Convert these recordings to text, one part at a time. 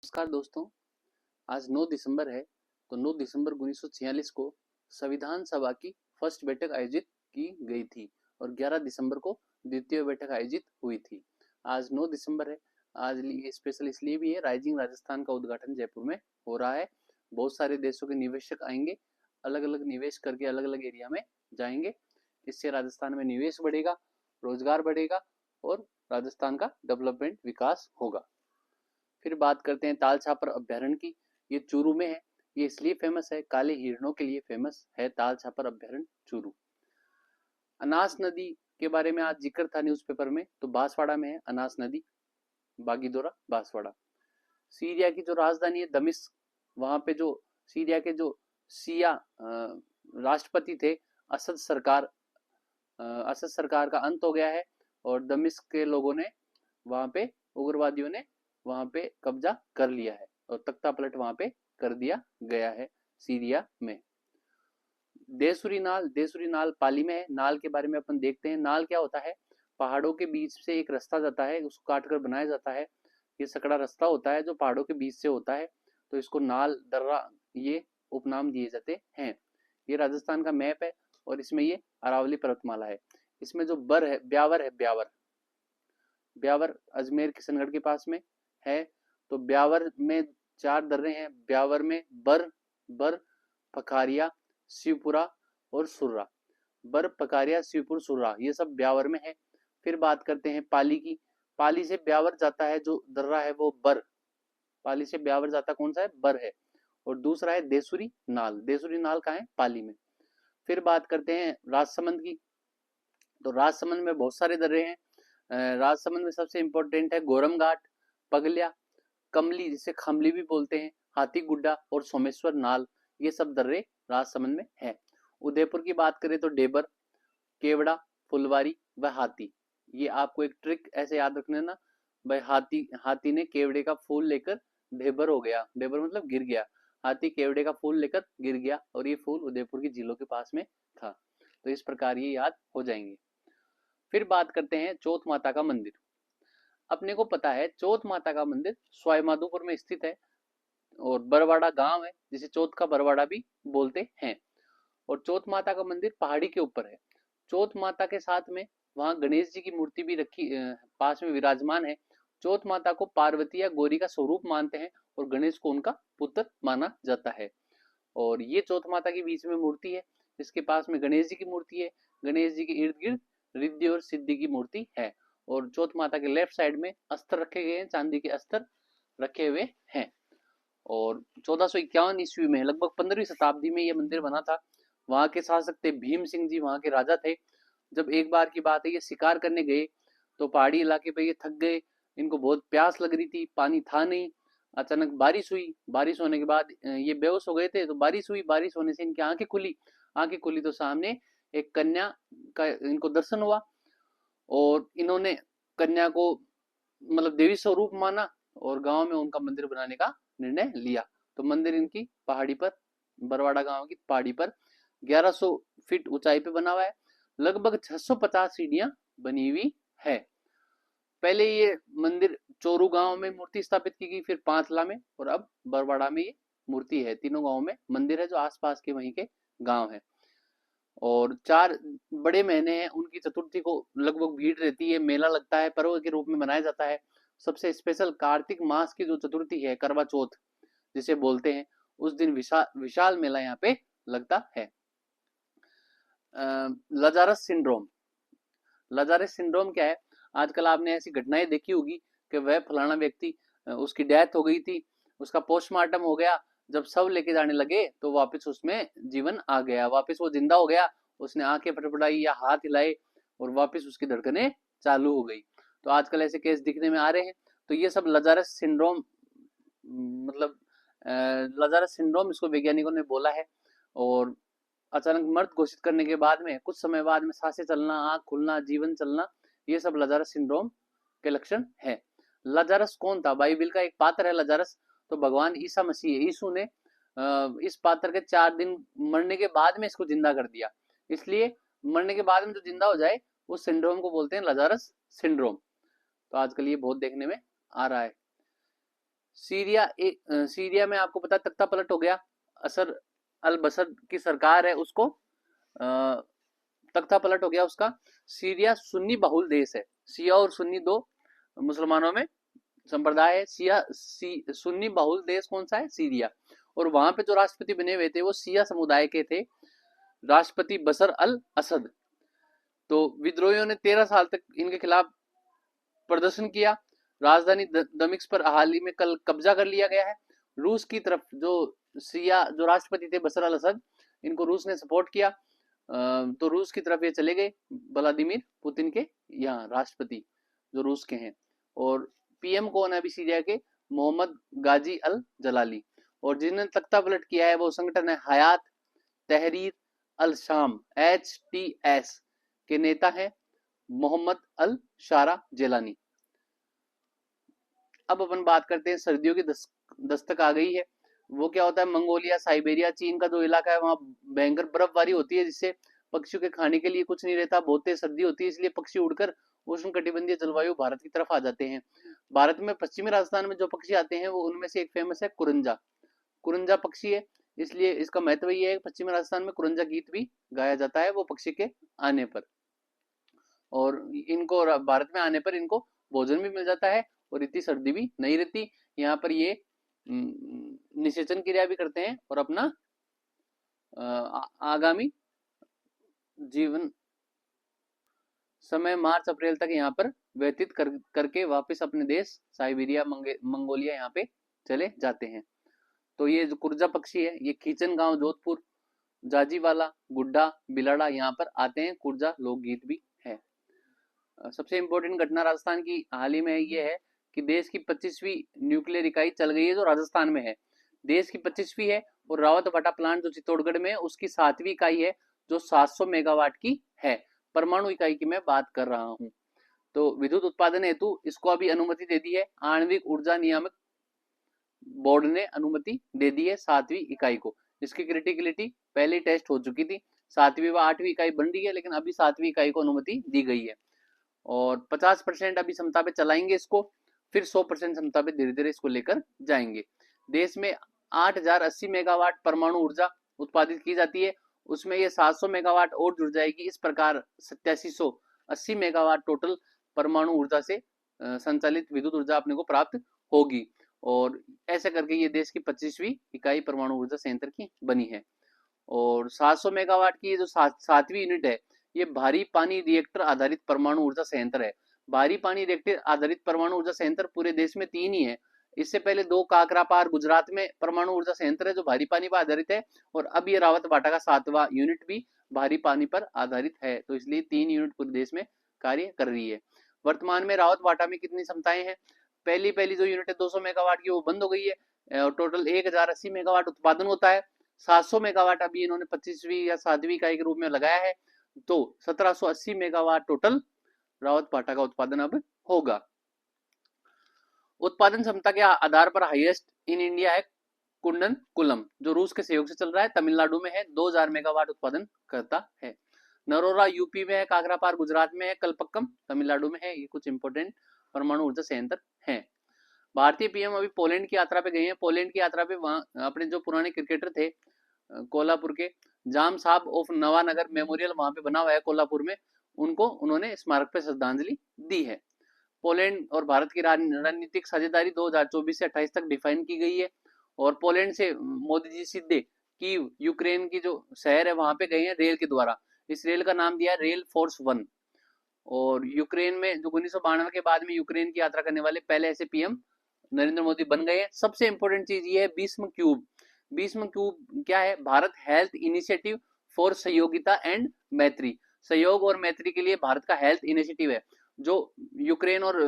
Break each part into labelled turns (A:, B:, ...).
A: नमस्कार दोस्तों। आज 9 दिसंबर है। तो 9 दिसंबर 1946 को संविधान सभा की फर्स्ट बैठक आयोजित की गई थी और 11 दिसंबर को द्वितीय बैठक आयोजित हुई थी। आज 9 दिसंबर है। आज स्पेशल इसलिए भी है, राइजिंग राजस्थान का उद्घाटन जयपुर में हो रहा है। बहुत सारे देशों के निवेशक आएंगे, अलग अलग निवेश करके अलग अलग एरिया में जाएंगे। इससे राजस्थान में निवेश बढ़ेगा, रोजगार बढ़ेगा और राजस्थान का डेवलपमेंट विकास होगा। फिर बात करते हैं ताल छापर अभ्यारण्य की। ये चूरू में है। ये इसलिए फेमस है, काले हिरणों के लिए फेमस है ताल छापर अभ्यारण्य चूरू। अनास नदी के बारे में आज जिक्र था न्यूज़पेपर में, तो बांसवाड़ा में है अनास नदी, बागीदोरा बांसवाड़ा। सीरिया की जो राजधानी है दमिश्क, वहां पे जो सीरिया के जो सिया राष्ट्रपति थे, असद सरकार असद सरकार का अंत हो गया है और दमिश्क के लोगों ने वहां पे, उग्रवादियों ने वहां पे कब्जा कर लिया है और तख्ता पलट वहां पे कर दिया गया है सीरिया में। देसुरी नाल पाली में है। नाल के बारे में अपन देखते हैं। नाल क्या होता है? पहाड़ों के बीच से एक रास्ता जाता है, उसको काट कर बनाया जाता है। ये सकड़ा रास्ता होता है जो पहाड़ों के बीच से होता है, तो इसको नाल दर्रा ये उपनाम दिए जाते हैं। ये राजस्थान का मैप है और इसमें ये अरावली पर्वतमाला है। इसमें जो बर है, ब्यावर है, ब्यावर अजमेर किशनगढ़ के पास में है। तो ब्यावर में 4 दर्रे हैं। ब्यावर में बर पखारिया, शिवपुरा और सुर्रा। बर पखारिया, शिवपुर, सुर्रा, ये सब ब्यावर में है। फिर बात करते हैं पाली की। पाली से ब्यावर जाता है जो दर्रा है वो बर। पाली से ब्यावर जाता कौन सा है? बर है। और दूसरा है देसुरी नाल। देसुरी नाल कहाँ है? पाली में। फिर बात करते हैं राजसमंद की। तो राजसमंद में बहुत सारे दर्रे हैं। राजसमंद में सबसे इंपॉर्टेंट है गोरम घाट, पगलिया, कमली जिसे खमली भी बोलते हैं, हाथी गुड्डा और सोमेश्वर नाल। ये सब दर्रे राजसमंद में है। उदयपुर की बात करें तो डेबर, केवड़ा, फुलवारी व हाथी। ये आपको एक ट्रिक ऐसे याद रखना ना भाई, हाथी ने केवड़े का फूल लेकर ढेबर हो गया। ढेबर मतलब गिर गया। हाथी केवड़े का फूल लेकर गिर गया और ये फूल उदयपुर की झीलों के पास में था। तो इस प्रकार ये याद हो जाएंगे। फिर बात करते हैं चौथ माता का मंदिर। अपने को पता है चौथ माता का मंदिर सवाईमाधोपुर में स्थित है और बरवाड़ा गांव है जिसे चौथ का बरवाड़ा भी बोलते हैं। और चौथ माता का मंदिर पहाड़ी के ऊपर है। चौथ माता के साथ में वहां गणेश जी की मूर्ति भी रखी पास में विराजमान है। चौथ माता को पार्वती या गौरी का स्वरूप मानते हैं और गणेश को उनका पुत्र माना जाता है। और ये चौथ माता के बीच में मूर्ति है, इसके पास में गणेश जी की मूर्ति है। गणेश जी के इर्द गिर्द रिद्धि और सिद्धि की मूर्ति है। और चौथ माता के लेफ्ट साइड में अस्त्र रखे गए हैं, चांदी के अस्त्र रखे हुए हैं। और 1451 ईस्वी में, लगभग 15वीं शताब्दी में यह मंदिर बना था। वहां के शासक थे भीम सिंह जी, वहां के राजा थे। जब एक बार की बात है, ये शिकार करने गए तो पहाड़ी इलाके पे ये थक गए। इनको बहुत प्यास लग रही थी, पानी था नहीं। अचानक बारिश हुई। बारिश होने के बाद ये बेहोश हो गए थे। तो बारिश हुई, बारिश होने से इनकी आंखें खुली। आंखें खुली तो सामने एक कन्या का इनको दर्शन हुआ और इन्होंने कन्या को मतलब देवी स्वरूप माना और गांव में उनका मंदिर बनाने का निर्णय लिया। तो मंदिर इनकी पहाड़ी पर, बरवाड़ा गांव की पहाड़ी पर 1100 फीट ऊंचाई पे बना हुआ है। लगभग 650 सीढ़ियां बनी हुई है। पहले ये मंदिर चोरू गांव में मूर्ति स्थापित की गई, फिर पांचला में और अब बरवाड़ा में ये मूर्ति है। तीनों गांव में मंदिर है जो आसपास के वहीं के गांव है। और 4 बड़े महीने हैं, उनकी चतुर्थी को लगभग भीड़ रहती है, मेला लगता है, पर्व के रूप में मनाया जाता है। सबसे स्पेशल कार्तिक मास की जो चतुर्थी है, करवा चौथ जिसे बोलते हैं, उस दिन विशाल मेला यहाँ पे लगता है। Lazarus syndrome. लजारस सिंड्रोम क्या है? आजकल आपने ऐसी घटनाएं देखी होगी कि वह फलाना व्यक्ति, उसकी डेथ हो गई थी, उसका पोस्टमार्टम हो गया, जब शव लेके जाने लगे तो वापस उसमें जीवन आ गया, वापस वो जिंदा हो गया। उसने आंखें फटफटाई या हाथ हिलाए और वापस उसकी धड़कनें चालू हो गई। तो आजकल ऐसे केस दिखने में आ रहे हैं। तो ये सब लजारस सिंड्रोम, मतलब लजारस सिंड्रोम इसको वैज्ञानिकों ने बोला है। और अचानक मृत घोषित करने के बाद में कुछ समय बाद में सांसें चलना, आंख खुलना, जीवन चलना, ये सब लजारस सिंड्रोम के लक्षण है। लजारस कौन था? बाइबल का एक पात्र है लजारस। तो भगवान ईसा मसीह, यीशु ने इस पात्र के 4 दिन मरने के बाद में इसको जिंदा कर दिया। इसलिए मरने के बाद में जो जिंदा हो जाए उस सिंड्रोम को बोलते हैं लजारस सिंड्रोम। तो आजकल ये बहुत देखने में आ रहा है। सीरिया में आपको पता तख्ता पलट हो गया, असर अल बसर की सरकार है उसको तख्ता पलट हो गया उसका। सीरिया सुन्नी बहुल देश है, शिया और सुन्नी दो मुसलमानों में संप्रदाय है। सुन्नी बहुल देश कौन सा है? सीरिया। और वहां पे जो राष्ट्रपति बने हुए थे वो शिया समुदाय के थे, राष्ट्रपति बशर अल असद। तो विद्रोहियों ने 13 साल तक इनके खिलाफ प्रदर्शन किया। राजधानी दमिश्क पर हाल ही में कल कब्जा कर लिया गया है। रूस की तरफ जो सिया जो राष्ट्रपति थे बशर अल असद, इनको रूस ने सपोर्ट किया, तो रूस की तरफ ये चले गए व्लादिमीर पुतिन के यहाँ राष्ट्रपति जो रूस के हैं। और पीएम कौन है अभी सीरिया के? मोहम्मद गाजी अल जलाली। और जिन्होंने तख्ता पलट किया है वो संगठन है हयात तहरीर अल शाम, HTS के नेता है मोहम्मद अल शारा जेलानी। अब अपन बात करते हैं, सर्दियों की दस्तक आ गई है। वो क्या होता है? मंगोलिया, साइबेरिया, चीन का जो इलाका है वहां भयंकर बर्फबारी होती है, जिससे पक्षियों के खाने के लिए कुछ नहीं रहता, बहुत तेज सर्दी होती है, इसलिए पक्षी उड़कर उष्ण कटिबंधीय जलवायु भारत की तरफ आ जाते हैं। भारत में पश्चिमी राजस्थान में जो पक्षी आते हैं वो उनमें से एक फेमस है कुरंजा। कुरंजा पक्षी है, इसलिए इसका महत्व ये है पश्चिमी राजस्थान में कुरंजा गीत भी गाया जाता है वो पक्षी के आने पर। और इनको भारत में आने पर इनको भोजन भी मिल जाता है और इतनी सर्दी भी नहीं रहती। यहाँ पर ये निषेचन क्रिया भी करते हैं और अपना आगामी जीवन समय मार्च अप्रैल तक यहाँ पर व्यतीत करके वापस अपने देश साइबेरिया मंगोलिया यहाँ पे चले जाते हैं। तो ये जो कुरजा पक्षी है ये खींचन गांव, जोधपुर, जाजीवाला, गुड्डा, बिलाड़ा यहाँ पर आते हैं। कुरजा लोकगीत भी है। सबसे इंपॉर्टेंट घटना राजस्थान की हाल ही में ये है कि देश की 25वीं न्यूक्लियर इकाई चल गई है जो राजस्थान में है। देश की 25वीं है और रावत भाटा प्लांट जो चित्तौड़गढ़ में है उसकी 7वीं इकाई है जो 700 मेगावाट की है। परमाणु इकाई की मैं बात कर रहा हूँ। तो विद्युत उत्पादन हेतु इसको अभी अनुमति दे दी है, आणविक ऊर्जा नियामक बोर्ड ने अनुमति दे दी है 7वीं इकाई को। इसकी क्रिटिकलिटी पहले टेस्ट हो चुकी थी, 7वीं व 8वीं इकाई बन रही है, लेकिन अभी 7वीं इकाई को अनुमति दी गई है। और 50% अभी क्षमता पे चलाएंगे इसको, फिर 100% क्षमता पे धीरे धीरे इसको लेकर जाएंगे। देश में 8080 मेगावाट परमाणु ऊर्जा उत्पादित की जाती है, उसमें ये 700 मेगावाट और जुड़ जाएगी। इस प्रकार 8780 मेगावाट टोटल परमाणु ऊर्जा से संचालित विद्युत ऊर्जा अपने को प्राप्त होगी। और ऐसे करके ये देश की 25वीं इकाई परमाणु ऊर्जा संयंत्र की बनी है। और 700 मेगावाट की जो 7वीं यूनिट है ये भारी पानी रिएक्टर आधारित परमाणु ऊर्जा संयंत्र है। भारी पानी रिएक्टर आधारित परमाणु ऊर्जा संयंत्र पूरे देश में 3 ही है। इससे पहले 2 काकरापार गुजरात में परमाणु ऊर्जा संयंत्र है जो भारी पानी पर आधारित है, और अब ये रावत भाटा का 7वां यूनिट भी भारी पानी पर आधारित है। तो इसलिए 3 यूनिट पूरे देश में कार्य कर रही है। वर्तमान में रावत भाटा में कितनी क्षमताएं हैं? पहली जो यूनिट है 200 मेगावाट की वो बंद हो गई है और टोटल 1080 मेगावाट उत्पादन होता है। 700 मेगावाट अभी इन्होंने 25वीं या 7वीं इकाई के रूप में लगाया है, तो 1780 मेगावाट टोटल रावत भाटा का उत्पादन अब होगा। उत्पादन क्षमता के आधार पर हाईएस्ट इन इंडिया है कुंडन कुलम, जो रूस के सहयोग से चल रहा है, तमिलनाडु में है, 2000 मेगावाट उत्पादन करता है। नरोरा यूपी में है, काकरापार गुजरात में है, कलपक्कम तमिलनाडु में है। ये कुछ इंपोर्टेंट परमाणु ऊर्जा संयंत्र हैं। भारतीय पीएम अभी पोलैंड की यात्रा पे गए हैं। पोलैंड की यात्रा पे वहां अपने जो पुराने क्रिकेटर थे कोल्हापुर के जाम साहब ऑफ नवानगर मेमोरियल वहां पे बना हुआ है कोल्हापुर में, उनको उन्होंने स्मारक पे श्रद्धांजलि दी है। पोलैंड और भारत की रणनीतिक साझेदारी 2024 से 28 तक डिफाइन की गई है। और पोलैंड से मोदी जी सीधे कीव यूक्रेन की जो शहर है वहां पे गए हैं रेल के द्वारा। इस रेल का नाम दिया है रेल फोर्स 1। और यूक्रेन में जो 1992 के बाद में यूक्रेन की यात्रा करने वाले पहले ऐसे पीएम नरेंद्र मोदी बन गए हैं। सबसे इंपॉर्टेंट चीज ये है भीष्म क्यूब। भीष्म क्यूब क्या है? Bharat health initiative for सहयोगिता and मैत्री, सहयोग और मैत्री के लिए भारत का हेल्थ इनिशिएटिव है। जो यूक्रेन और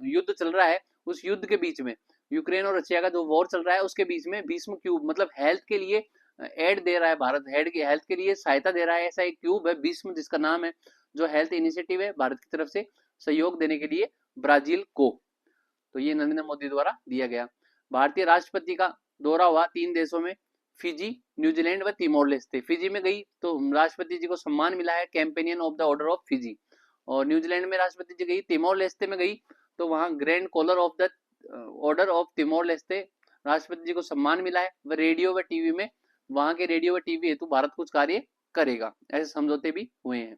A: युद्ध चल रहा है उस युद्ध के बीच में, यूक्रेन और रशिया का जो वॉर चल रहा है उसके बीच में भीष्म क्यूब मतलब हेल्थ के लिए एड दे रहा है, भारत हेल्थ के लिए सहायता दे रहा है। ऐसा एक क्यूब है भीष्म जिसका नाम है, जो हेल्थ इनिशिएटिव है भारत की तरफ से सहयोग देने के लिए ब्राजील को। तो ये नरेंद्र मोदी द्वारा दिया गया। भारतीय राष्ट्रपति का दौरा हुआ 3 देशों में, फिजी, न्यूजीलैंड व तिमोर लेस्ते। फिजी में गई तो राष्ट्रपति जी को सम्मान मिला है companion of the order of Fiji. और न्यूजीलैंड में राष्ट्रपति जी गई, तिमोर लेस्ते में गई तो वहां grand collar of the order of Timor Leste, राष्ट्रपति जी को सम्मान मिला है। वह रेडियो व टीवी में, वहां के रेडियो व टीवी हेतु भारत कुछ कार्य करेगा, ऐसे समझौते भी हुए हैं।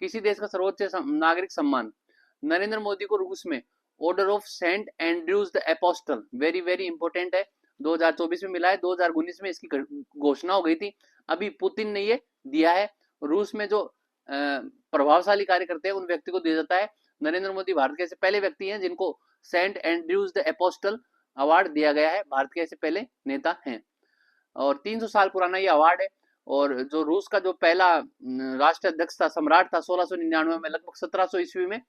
A: किसी देश का सर्वोच्च नागरिक सम्मान, नरेंद्र मोदी को रूस में order of saint Andrews the apostle, very very important है, 2024 में मिला है। 2019 में इसकी घोषणा हो गई थी, अभी पुतिन ने ये दिया है। रूस में जो प्रभावशाली कार्य करते हैं उन व्यक्ति को दिया जाता है। नरेंद्र मोदी भारत के ऐसे पहले व्यक्ति हैं जिनको saint Andrews the apostle award दिया गया है, भारत के ऐसे पहले नेता हैं। और 300 साल पुराना ये अवार्ड है। और जो रूस का जो पहला राष्ट्र अध्यक्ष था, सम्राट था, 1699 में, लगभग 1700 ईस्वी में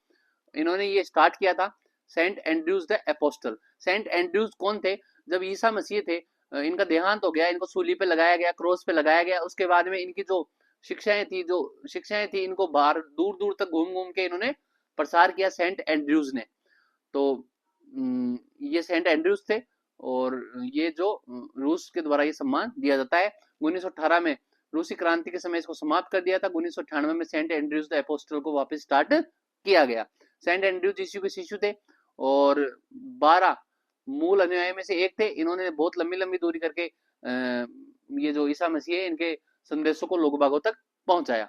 A: इन्होंने ये स्टार्ट किया था, saint Andrews the apostle. Saint Andrews कौन थे? जब ईसा मसीह थे, इनका देहांत हो गया, इनको सूली पे लगाया गया, क्रॉस पे लगाया गया। उसके बाद में इनकी जो शिक्षाएं थी इनको बाहर दूर दूर तक घूम घूम के इन्होंने प्रसार किया सेंट एंड्रयूज ने। तो ये सेंट एंड्रयूज थे और ये जो रूस के द्वारा ये सम्मान दिया जाता है। 1918 में रूसी क्रांति के समय इसको समाप्त कर दिया था। 1998 में सेंट एंड्रयूज द एपोस्टल को वापस स्टार्ट किया गया। सेंट एंड्रयूज यीशु के शिशु थे और 12 मूल अनुयायी में से एक थे। इन्होंने बहुत लंबी लंबी दूरी करके ये जो ईसा मसीह है इनके संदेशों को लोगों बागों तक पहुंचाया।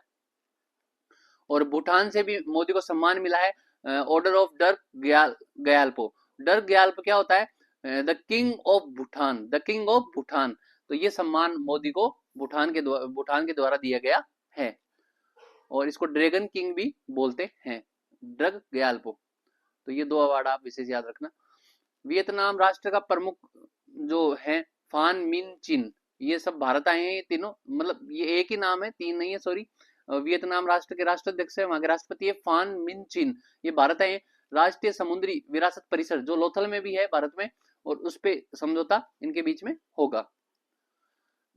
A: और भूटान से भी मोदी को सम्मान मिला है, ऑर्डर ऑफ डर्क गयाल्पो। डर्क गयाल्पो क्या होता है? The king of Bhutan, the king of Bhutan. तो ये सम्मान मोदी को भूटान के द्वारा दिया गया है और इसको ड्रैगन किंग भी बोलते हैं, ड्रग गयाल्पो। तो ये 2 अवार्ड आप विशेष याद रखना। वियतनाम राष्ट्र का प्रमुख जो है फान मिन चिन, ये सब भारत आए हैं ये तीनों, मतलब ये एक ही नाम है, 3 नहीं है, सॉरी। वियतनाम राष्ट्र के राष्ट्राध्यक्ष है, वहां के राष्ट्रपति है फान मिन चिन, ये भारत आए हैं। राष्ट्रीय समुद्री विरासत परिषद जो लोथल में भी है भारत में, और उस पे समझौता इनके बीच में होगा।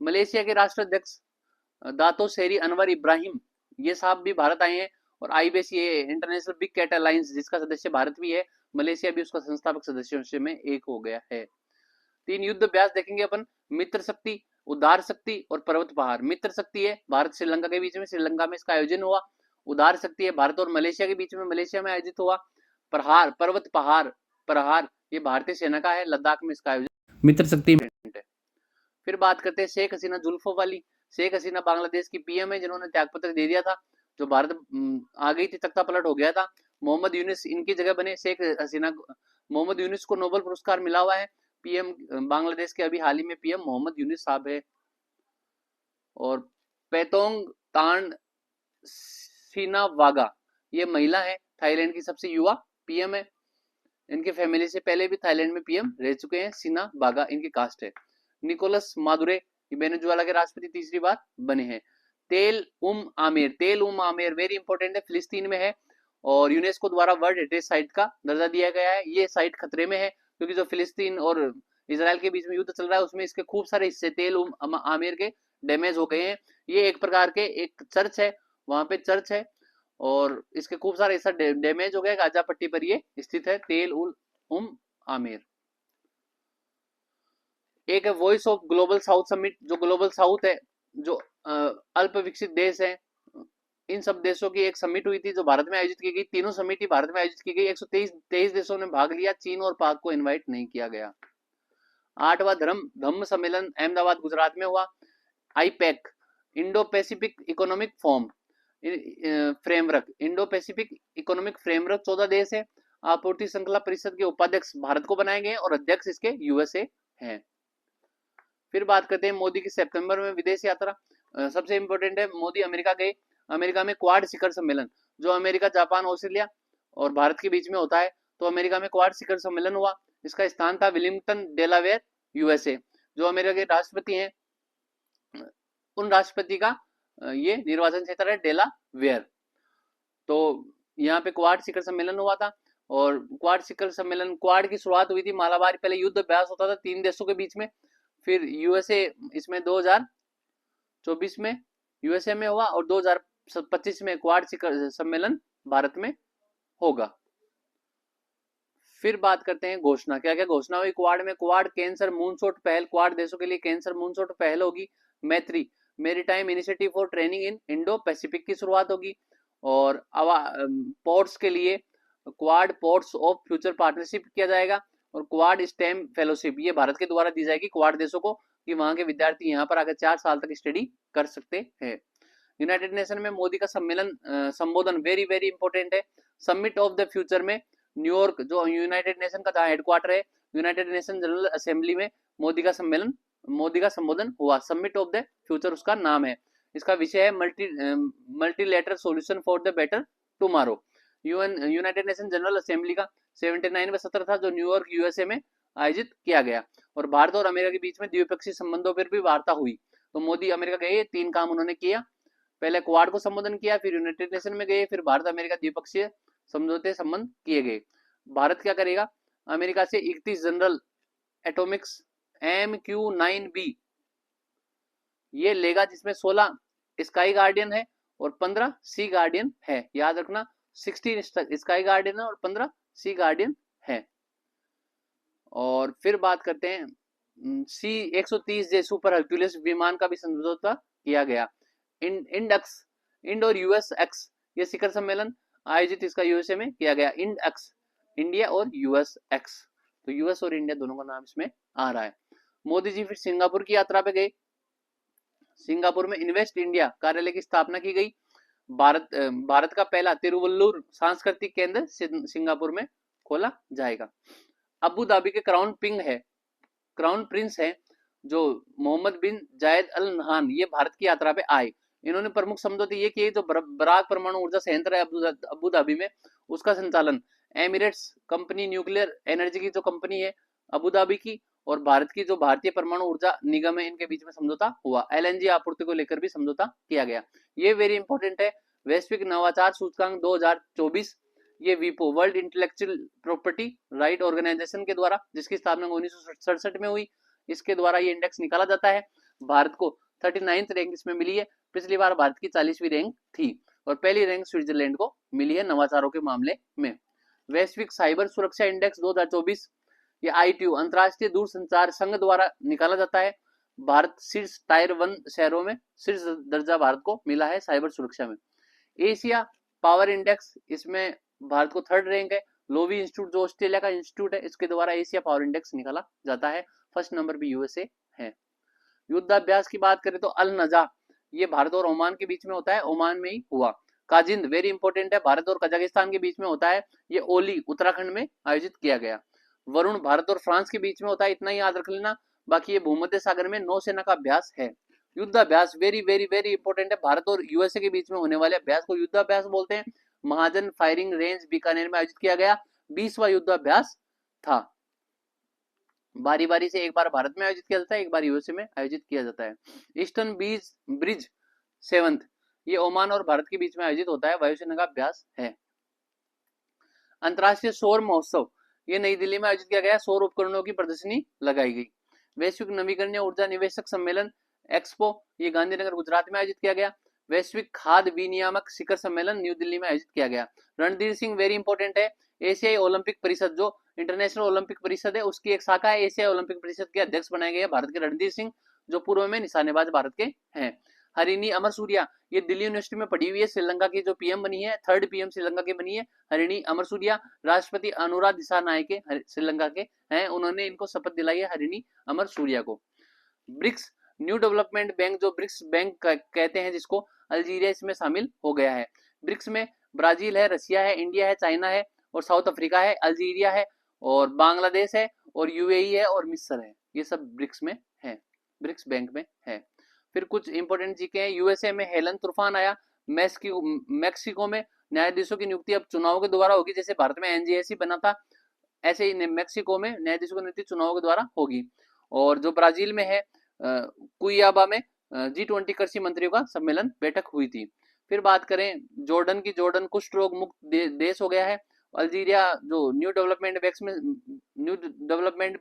A: मलेशिया के राष्ट्राध्यक्ष दातो सेरी अनवर इब्राहिम, ये साहब भी भारत आए हैं। और आईबीएसी इंटरनेशनल बिग कैट अलायंस जिसका सदस्य भारत भी है, मलेशिया भी उसका संस्थापक सदस्यों में एक हो गया है। 3 युद्ध अभ्यास देखेंगे अपन, मित्र शक्ति, उदार शक्ति और पर्वत पहाड़। मित्र शक्ति है भारत श्रीलंका के बीच में, श्रीलंका में इसका आयोजन हुआ। उदार शक्ति है भारत और मलेशिया के बीच में, मलेशिया में आयोजित हुआ। प्रहार, पर्वत पहाड़, प्रहार, ये भारतीय सेना का है, लद्दाख में इसका आयोजन। मित्र शक्ति है। फिर बात करते हैं शेख हसीना जुल्फों वाली। शेख हसीना बांग्लादेश की पीएम है जिन्होंने त्यागपत्र दे दिया था, जो भारत आ गई थी, तख्ता पलट हो गया था। मोहम्मद यूनिस इनकी जगह बने। शेख हसीना, मोहम्मद यूनिस को नोबेल पुरस्कार मिला हुआ है। पीएम बांग्लादेश के अभी हाल ही में पीएम मोहम्मद यूनिस साहब है। और पेतोंग तान सिनावागा, ये महिला है, थाईलैंड की सबसे युवा पीएम है। इनके फैमिली से पहले भी थाईलैंड में पीएम रह चुके हैं। सिनावागा इनकी कास्ट है। निकोलस मादुरे, ये वेनेजुएला के राष्ट्रपति तीसरी बार बने हैं। तेल आमेर वेरी इंपॉर्टेंट है, फिलिस्तीन में है और यूनेस्को द्वारा वर्ल्ड हेरिटेज साइट का दर्जा दिया गया है। ये साइट खतरे में है क्योंकि जो फिलिस्तीन और इजराइल के बीच में युद्ध चल रहा है उसमें इसके खूब सारे हिस्से तेल आमेर के डैमेज हो गए हैं। ये एक प्रकार के एक चर्च है, वहां पे चर्च है और इसके खूब सारे हिस्सा डैमेज हो गए। गाजा पट्टी पर ये स्थित है तेल आमेर। एक है voice of global south summit, जो ग्लोबल साउथ है, जो अल्प विकसित देश है, इन सब देशों की एक समिट हुई थी जो भारत में आयोजित की गई। तीनों समिट ही भारत में आयोजित की गई। 123 देशों ने भाग लिया, चीन और पाक को इनवाइट नहीं किया गया। 8वां धम्म सम्मेलन अहमदाबाद गुजरात में हुआ। IUPAC, Indo Pacific economic framework, Indo Pacific economic framework 14 देश है। आपूर्ति श्रृंखला परिषद के उपाध्यक्ष भारत को बनाए गए और अध्यक्ष इसके यूएसए हैं। फिर बात करते हैं मोदी की सितंबर में विदेश यात्रा। सबसे इंपॉर्टेंट है, मोदी अमेरिका गए। अमेरिका में क्वाड शिखर सम्मेलन, जो अमेरिका, जापान, ऑस्ट्रेलिया और भारत के बीच में होता है, तो अमेरिका में क्वाड शिखर सम्मेलन हुआ। इसका स्थान था विलिंगटन, डेलावेयर, यूएसए। जो अमेरिका के राष्ट्रपति हैं उन राष्ट्रपति का ये निर्वाचन क्षेत्र है डेलावेयर। तो यहाँ पे क्वाड शिखर सम्मेलन हुआ था और क्वाड शिखर सम्मेलन, क्वाड की शुरुआत हुई थी मालाबार, पहले युद्ध अभ्यास होता था 3 देशों के बीच में। फिर यूएसए इसमें 2024 में यूएसए में हुआ और 2025 में क्वाड शिखर सम्मेलन भारत में होगा। फिर बात करते हैं घोषणा, क्या क्या घोषणा हुई क्वाड में। क्वाड कैंसर मूनशॉट पहल, क्वाड देशों के लिए कैंसर मूनशॉट पहल होगी। मैत्री, maritime initiative for training in Indo Pacific की शुरुआत होगी। और पोर्ट्स के लिए quad ports of future partnership किया जाएगा। और क्वाड स्टेम फेलोशिप ये भारत के द्वारा दी जाएगी क्वाड देशों को, कि वहां के विद्यार्थी यहाँ पर आकर 4 साल तक स्टडी कर सकते हैं। यूनाइटेड नेशन में मोदी का सम्मेलन संबोधन वेरी वेरी इंपॉर्टेंट है। समिट ऑफ द फ्यूचर में न्यूयॉर्क जो यूनाइटेड नेशन का जहाँ हेडक्वार्टर है, यूनाइटेड नेशन जनरल असेंबली में मोदी का संबोधन हुआ। समिट ऑफ द फ्यूचर उसका नाम है। इसका विषय है multilateral solution for the better tomorrow. United nation general assembly का 79वां सत्र था जो न्यूयॉर्क यूएसए में आयोजित किया गया। और भारत और अमेरिका के बीच में द्विपक्षीय संबंधों पर भी वार्ता हुई। तो मोदी अमेरिका गए, 3 काम उन्होंने किया। पहले क्वाड को संबोधन किया, फिर यूनाइटेड नेशन में गए, फिर भारत अमेरिका द्विपक्षीय समझौते संबंध किए गए। भारत क्या करेगा, अमेरिका से 31 जनरल एटॉमिक्स MQ-9B ये लेगा, जिसमें 16 स्काई गार्डियन है और 15 सी गार्डियन है। याद रखना 16 स्काई गार्डियन है और 15 सी गार्डियन है। और फिर बात करते हैं C-130J सुपर हर्क्यूलिस विमान का भी समझौता किया गया। इंड और यूएसएक्स ये शिखर सम्मेलन आयोजित इसका यूएसए में किया गया। इंड-एक्स इंडिया और यूएसएक्स, तो यूएस और इंडिया दोनों का नाम इसमें आ रहा है। मोदी जी फिर सिंगापुर की यात्रा पे गए। सिंगापुर में इन्वेस्ट इंडिया कार्यालय की स्थापना की गई। भारत का पहला तिरुवल्लुर सांस्कृतिक केंद्र सिंगापुर में खोला जाएगा। अबू धाबी के क्राउन प्रिंस है जो मोहम्मद बिन जायद अल नहान, ये भारत की यात्रा पे आए। इन्होंने प्रमुख समझौते ये किए, जो बराक परमाणु ऊर्जा संयंत्र है अबू धाबी में, उसका संचालन एमिरेट्स कंपनी न्यूक्लियर एनर्जी की जो कंपनी है अबू धाबी की, और भारत की जो भारतीय परमाणु ऊर्जा निगम है, इनके बीच में समझौता हुआ। LNG आपूर्ति को लेकर भी समझौता किया गया। ये वेरी इंपॉर्टेंट है। वैश्विक नवाचार सूचकांक 2024 ये वीपो world intellectual property right organisation के द्वारा, जिसकी स्थापना 1967 में हुई, इसके द्वारा ये इंडेक्स निकाला जाता है। भारत को 39th रैंक इसमें मिली है। पिछली बार भारत की 40वीं रैंक थी और पहली रैंक स्विट्जरलैंड को मिली है नवाचारों के मामले में। वैश्विक साइबर सुरक्षा इंडेक्स 2024 ये ITU अंतरराष्ट्रीय दूरसंचार संघ द्वारा निकाला जाता है। भारत शीर्ष टायर 1 शहरों में शीर्ष दर्जा भारत को मिला है साइबर सुरक्षा में। एशिया पावर इंडेक्स, इसमें भारत को 3rd रैंक है। लोवी इंस्टीट्यूट जो ऑस्ट्रेलिया का इंस्टीट्यूट है, इसके द्वारा एशिया पावर इंडेक्स निकाला जाता है। 1st नंबर भी यूएसए है। युद्धाभ्यास की बात करें तो अल नजा ये भारत और ओमान के बीच में होता है, ओमान में ही हुआ। काजिंद वेरी इंपॉर्टेंट है, भारत और कजाकिस्तान के बीच में होता है। ये ओली उत्तराखंड में आयोजित किया गया। वरुण भारत और फ्रांस के बीच में होता है, इतना ही याद रख लेना। बाकी ये भूमध्य सागर में नौसेना का अभ्यास है। युद्धाभ्यास वेरी वेरी वेरी इंपॉर्टेंट है। भारत और यूएसए के बीच में होने वाले अभ्यास को युद्धाभ्यास बोलते हैं। महाजन फायरिंग रेंज बीकानेर में आयोजित किया गया। 20वां युद्धाभ्यास था। बारी बारी से एक बार भारत में आयोजित किया जाता है, एक बार यूएसए में आयोजित किया जाता है। ईस्टर्न ब्रिज 7th ये ओमान और भारत के बीच में आयोजित होता है, वायुसेना का अभ्यास है। अंतरराष्ट्रीय सौर महोत्सव ये नई दिल्ली में आयोजित किया गया। सौर उपकरणों की प्रदर्शनी लगाई गई। वैश्विक नवीकरणीय ऊर्जा निवेशक सम्मेलन एक्सपो ये गांधीनगर गुजरात में आयोजित किया गया। वैश्विक खाद्य विनियामक शिखर सम्मेलन न्यू दिल्ली में आयोजित किया गया। रणधीर सिंह वेरी इंपॉर्टेंट है। एशियाई ओलंपिक परिषद जो इंटरनेशनल ओलंपिक परिषद है, उसकी एक शाखा है। एशियाई ओलंपिक परिषद के अध्यक्ष बनाए गए भारत के रणधीर सिंह, जो पूर्व में निशानेबाज भारत के हैं। हरिणी अमर सूर्या ये दिल्ली यूनिवर्सिटी में पढ़ी हुई है, श्रीलंका की जो PM बनी है, 3rd PM श्रीलंका की बनी है हरिणी अमर सूर्या। राष्ट्रपति अनुराग दिशानायके श्रीलंका के हैं, उन्होंने इनको शपथ दिलाई है हरिणी अमर सूर्या को। ब्रिक्स न्यू डेवलपमेंट बैंक जो ब्रिक्स बैंक कहते हैं जिसको, अल्जीरिया इसमें शामिल हो गया है। ब्रिक्स में ब्राजील है, रशिया है, इंडिया है, चाइना है और साउथ अफ्रीका है, अल्जीरिया है और बांग्लादेश है और UAE है और मिस्र है। ये सब ब्रिक्स में है, ब्रिक्स बैंक में है। फिर कुछ इंपोर्टेंट जीके हैं। यूएसए में हेलन तूफान आया। मैक्सिको में न्यायाधीशों की नियुक्ति अब चुनाव के द्वारा होगी। जैसे भारत में NJSC बना था, ऐसे ही मैक्सिको में न्यायाधीशों की नियुक्ति चुनाव के द्वारा होगी। और जो ब्राजील में है कुइयाबा में G20 कृषि मंत्रियों का सम्मेलन बैठक हुई थी। फिर बात करें जॉर्डन की, जॉर्डन कुष्ठ रोग मुक्त देश हो गया है। अल्जीरिया जो न्यू डेवलपमेंट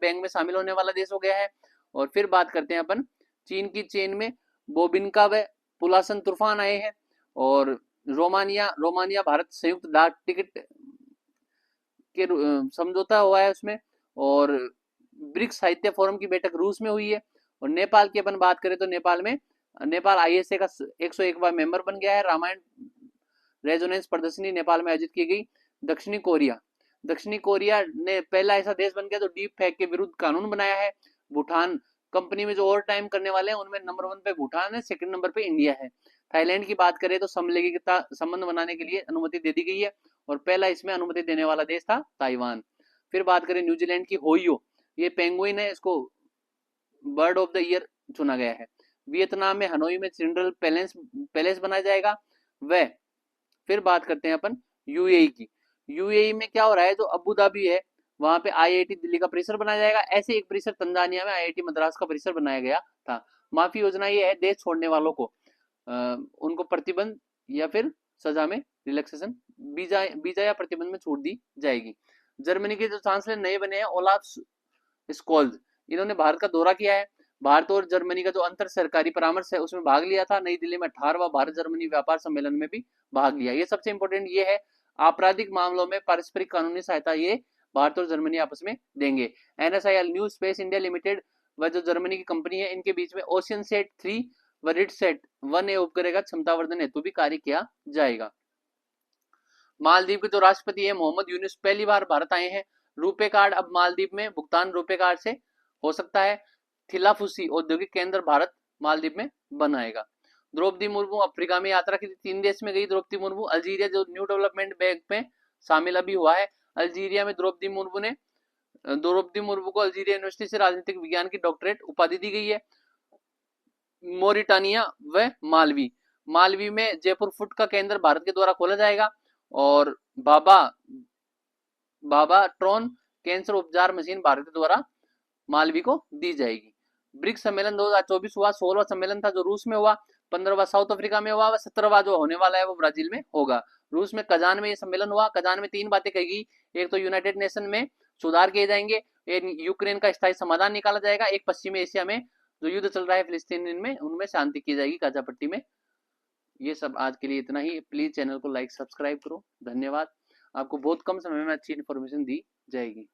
A: बैंक में शामिल होने वाला देश हो गया है। और फिर बात करते हैं अपन चीन की, चीन में बोबिनका व पुलासन तूफान आए हैं। और रोमानिया भारत संयुक्त डाक टिकट के समझौता हुआ है उसमें। और ब्रिक्स साहित्य फोरम की बैठक रूस में हुई है। और नेपाल की अपन बात करें तो नेपाल ISA का 101वां मेंबर बन गया है। रामायण रेजोनेंस प्रदर्शनी नेपाल में आयोजित की गई। दक्षिणी कोरिया दक्षिणी कोरिया ने पहला ऐसा देश बन गया जो डीप फेक के विरुद्ध कानून बनाया है। भूटान कंपनी में जो ओवर टाइम करने वाले हैं उनमें नंबर 1 पे भूटान है, सेकंड नंबर पे इंडिया है। थाईलैंड की बात करें तो समलैंगिकता संबंध बनाने के लिए अनुमति दे दी गई है और पहला इसमें अनुमति देने वाला देश था ताइवान। फिर बात करें न्यूजीलैंड की, होइयो, ये पेंगुइन है, इसको बर्ड ऑफ द ईयर चुना गया है। वियतनाम में हनोई में सिंड्रेल पैलेस बनाया जाएगा। वह फिर बात करते हैं अपन यूएई की। यूएई में क्या हो रहा है, जो अबू धाबी है वहां पे आईआईटी दिल्ली का परिसर बनाया जाएगा। ऐसे एक परिसर तंजानिया में आईआईटी मद्रास का परिसर बनाया गया था। माफी योजना ये है, देश छोड़ने वालों को उनको प्रतिबंध या फिर सजा में रिलैक्सेशन, वीजा या प्रतिबंध में छूट दी जाएगी। जर्मनी के जो चांसलर नए बने हैं ओलाफ स्कोल्ज, इन्होंने भारत का दौरा किया है। भारत और जर्मनी का जो अंतर सरकारी परामर्श है उसमें भाग लिया था। नई दिल्ली में 18वां भारत जर्मनी व्यापार सम्मेलन में भी भाग लिया। ये सबसे इंपॉर्टेंट ये है, आपराधिक मामलों में पारस्परिक कानूनी सहायता ये भारत और जर्मनी आपस में देंगे। NSIL new space India limited व जो जर्मनी की कंपनी है, इनके बीच में ओशियन सेट 3 व रिटसेट 1A उपग्रह का क्षमतावर्धन हेतु भी कार्य किया जाएगा। मालदीव के जो राष्ट्रपति है मोहम्मद यूनुस पहली बार भारत आए हैं। रुपे कार्ड अब मालदीव में भुगतान रुपे कार्ड से हो सकता है। थिलाफुसी औद्योगिक केंद्र भारत मालदीव में बनाएगा। द्रौपदी मुर्मू अफ्रीका में यात्रा की थी, 3 देश में गई द्रौपदी मुर्मू। अल्जीरिया जो न्यू डेवलपमेंट बैंक में शामिल अभी हुआ है। अल्जीरिया में द्रौपदी मुर्मू को अल्जीरिया यूनिवर्सिटी से राजनीतिक विज्ञान की डॉक्टरेट उपाधि दी गई है। मोरिटानिया व मालवी में जयपुर फुट का केंद्र भारत के द्वारा खोला जाएगा और बाबा ट्रॉन कैंसर उपचार मशीन भारत के द्वारा मालवी को दी जाएगी। ब्रिक्स सम्मेलन 2024 हुआ, 16वां सम्मेलन था जो रूस में हुआ, 15वां साउथ अफ्रीका में हुआ, 17वां जो होने वाला है वो ब्राजील में होगा। रूस में कजान में ये सम्मेलन हुआ। कजान में 3 बातें कही गई, एक तो यूनाइटेड नेशन में सुधार किए जाएंगे, एक यूक्रेन का स्थायी समाधान निकाला जाएगा, एक पश्चिमी एशिया में जो युद्ध चल रहा है फिलिस्तीन में उनमें शांति की जाएगी गाजा पट्टी में। ये सब आज के लिए इतना ही। प्लीज चैनल को लाइक सब्सक्राइब करो। धन्यवाद। आपको बहुत कम समय में अच्छी इन्फॉर्मेशन दी जाएगी।